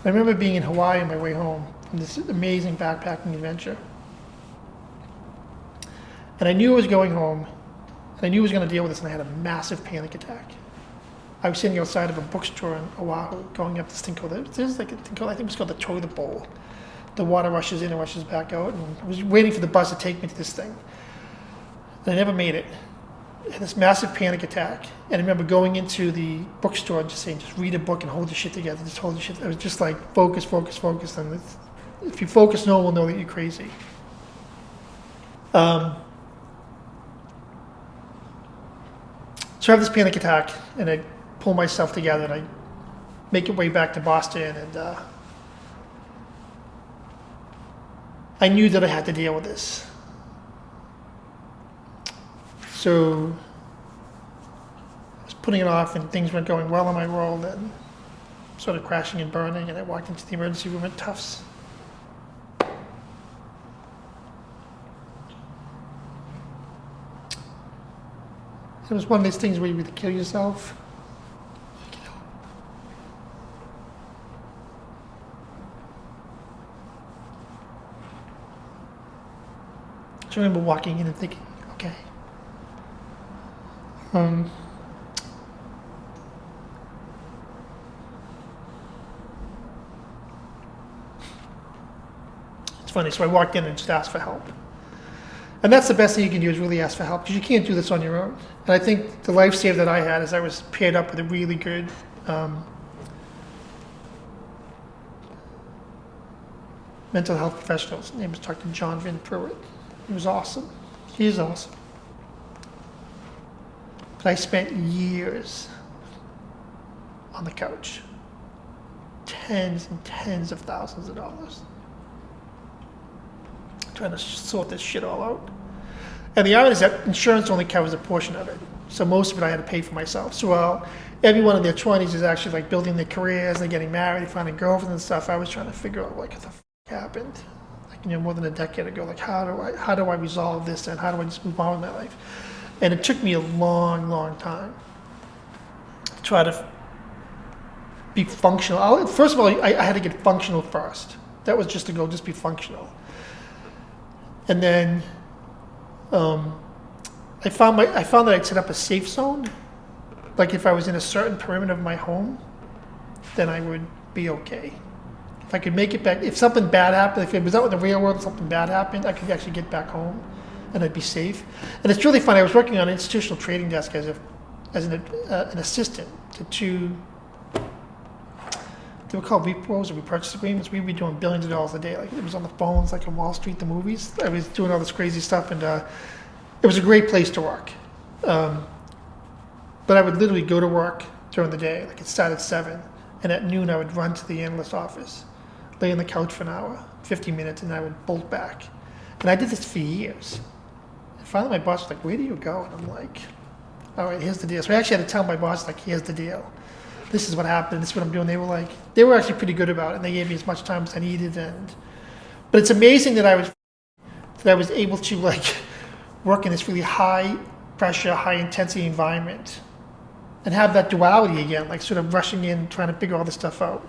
I remember being in Hawaii on my way home from this amazing backpacking adventure. And I knew I was going home, and I knew I was going to deal with this, and I had a massive panic attack. I was sitting outside of a bookstore in Oahu, going up this thing called, there's like a thing called, I think it's called the toilet bowl. The water rushes in and rushes back out, and I was waiting for the bus to take me to this thing. And I never made it. I had this massive panic attack, and I remember going into the bookstore and just saying, just read a book and hold your shit together, just hold your shit. I was just like, focus, focus, focus, and if you focus, no one will know that you're crazy. So I have this panic attack, and I pull myself together, and I make it way back to Boston, and I knew that I had to deal with this. So I was putting it off, and things weren't going well in my world, and started crashing and burning, and I walked into the emergency room at Tufts. It was one of these things where you either kill yourself. So I remember walking in and thinking, okay. It's funny, so I walked in and just asked for help. And that's the best thing you can do, is really ask for help, because you can't do this on your own. And I think the lifesaver that I had is I was paired up with a really good mental health professional. His name is Dr. John Van Pruitt. He was awesome. He is awesome. But I spent years on the couch, tens and tens of thousands of dollars, trying to sort this shit all out. And the irony is that insurance only covers a portion of it. So most of it I had to pay for myself. So while everyone in their 20s is actually like building their careers, they're getting married, finding girlfriends and stuff, I was trying to figure out like what the f happened. Like, more than a decade ago, like how do I resolve this, and how do I just move on with my life? And it took me a long, long time to try to be functional. First of all, I had to get functional first. That was just to go, just be functional. And then I found that I'd set up a safe zone. Like if I was in a certain perimeter of my home, then I would be okay. If I could make it back, if something bad happened, if it was out in the real world and something bad happened, I could actually get back home and I'd be safe. And it's really funny, I was working on an institutional trading desk as an assistant to two, they were called repos or repurchase agreements. We'd be doing billions of dollars a day. Like it was on the phones, like on Wall Street, the movies. I was doing all this crazy stuff, and it was a great place to work. But I would literally go to work during the day, like it started at 7, and at noon I would run to the analyst office, lay on the couch for an hour, 50 minutes, and I would bolt back. And I did this for years. And finally my boss was like, "Where do you go?" And I'm like, "All right, here's the deal." So I actually had to tell my boss, like, "Here's the deal. This is what happened, this is what I'm doing." They were actually pretty good about it, and they gave me as much time as I needed. But it's amazing that I was able to like work in this really high pressure, high intensity environment and have that duality again, like sort of rushing in, trying to figure all this stuff out.